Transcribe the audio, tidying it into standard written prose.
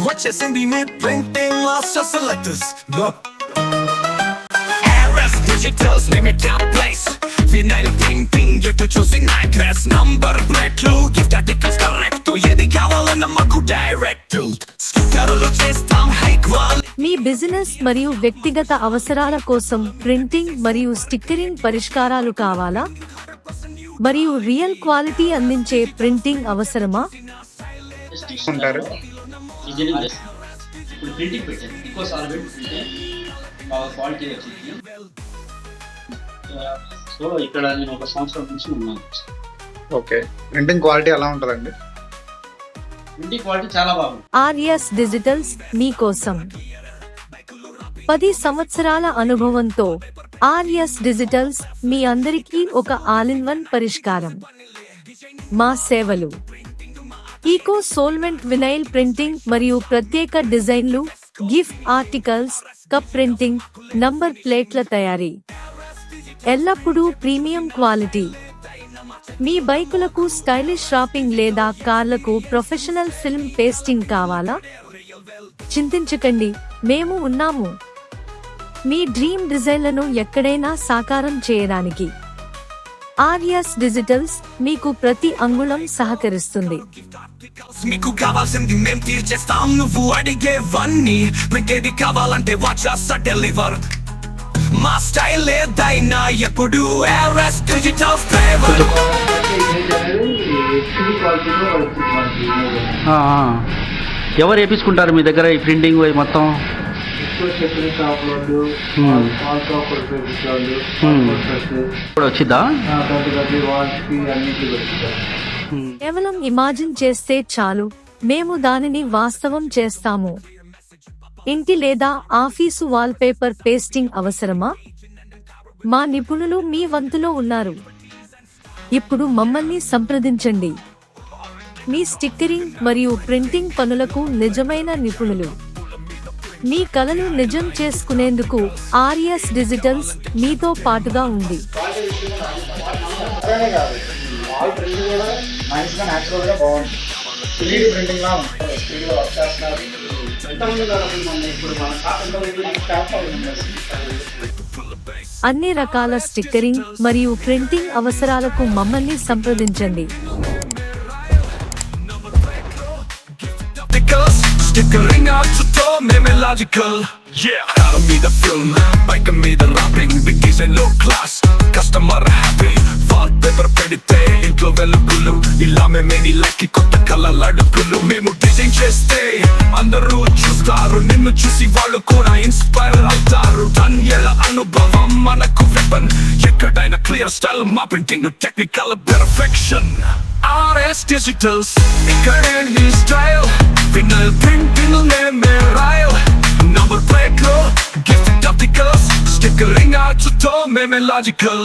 వచ్చేసింది మీ printing master selectors RS Digitals limited place vinyl printing ఎటు చూసి నైట్రెస్ నంబర్ ప్లేట్లు గిఫ్ట్ ఆర్టికల్స్ కరెక్ట్ ఏది కావాలన్నా మాకు డైరెక్ట్ స్టిక్కర్లు చేస్తాం హై క్వాలిటీ. మీ బిజినెస్ మరియు వ్యక్తిగత అవసరాల కోసం ప్రింటింగ్ మరియు స్టిక్కరింగ్ పరిష్కారాలు కావాలా? మరియు రియల్ క్వాలిటీ అందించే ప్రింటింగ్ అవసరమా? ఉంటారు ఇప్పుడు ప్రింటింగ్ పెట్టాను ఎక్కువ సాల్వెంట్ ప్రింటింగ్ క్వాలిటీ వచ్చింది. సో ఇక్కడ నేను 1 సంవత్సరం నుంచి ఉన్నాను. ఓకే, ప్రింటింగ్ క్వాలిటీ ఎలా ఉంటుందండి? ప్రింటింగ్ క్వాలిటీ చాలా బాగుంది. RS డిజిటల్స్ మీకోసం 10 సంవత్సరాల అనుభవంతో RS డిజిటల్స్ మీ అందరికీ ఒక ఆల్-ఇన్-వన్ పరిష్కారం. మా సేవలు ఈకో సోల్వెంట్ వినైల్ ప్రింటింగ్ మరియు ప్రత్యేక డిజైన్లు, gift articles, cup printing, number ప్లేట్ల తయారీ, ఎల్లప్పుడూ ప్రీమియం క్వాలిటీ. మీ బైకులకు స్టైలిష్ షాపింగ్ లేదా కార్లకు ప్రొఫెషనల్ ఫిల్మ్ పేస్టింగ్ కావాలా? చింతించకండి, మేము ఉన్నాము. మీ డ్రీమ్ డిజైన్లను ఎక్కడైనా సాకారం చేయడానికి RS డిజిటల్స్ మీకు ప్రతి అంగుళం సహకరిస్తుంది. మీకు కావాల్సింది మేము తీర్చేస్తాం, నువ్వు అడిగేవన్నీ. మీకేది కావాలంటే వాచ్ డెలివర్. మా స్టైల్ ఏదైనా ఎప్పుడు RS డిజిటల్స్ ఫేవర్. ఎవరు వేపించుకుంటారు మీ దగ్గర ఈ ప్రింటింగ్ మొత్తం? వచ్చిద్దా? కేవలం ఇమాజిన్ చేస్తే చాలు, మేము దానిని వాస్తవం చేస్తాము. ఇంటి లేదా ఆఫీసు వాల్ పేపర్ పేస్టింగ్ అవసరమా? మా నిపుణులు మీ వంతులో ఉన్నారు. ఇప్పుడు మమ్మల్ని సంప్రదించండి. మీ స్టిక్కరింగ్ మరియు ప్రింటింగ్ పనులకు నిజమైన నిపుణులు. మీ కలను నిజం చేసుకునేందుకు RS డిజిటల్స్ మీతో పాటుగా ఉంది. అన్ని రకాల స్టిక్కరింగ్ మరియు ప్రింటింగ్ అవసరాలకు మమ్మల్ని సంప్రదించండి. Stickering out to toe, memological. Yeah, out me the film, bike me the rapping, big design low class, customer happy. Wallpaper pedite, intlo velugulu, illa me many like kotta color adukulu. Memu design cheste, andaru chustaru, ninnu chusi vallu kuda inspire avtaru. Danyela anubhavam manaku weapon, ekkadaina clear style ma printing technical perfection. RS Digitals, ikkade ni style, vinyl printing name rail, number plate lo, gift articles, stickering out to toe, memological.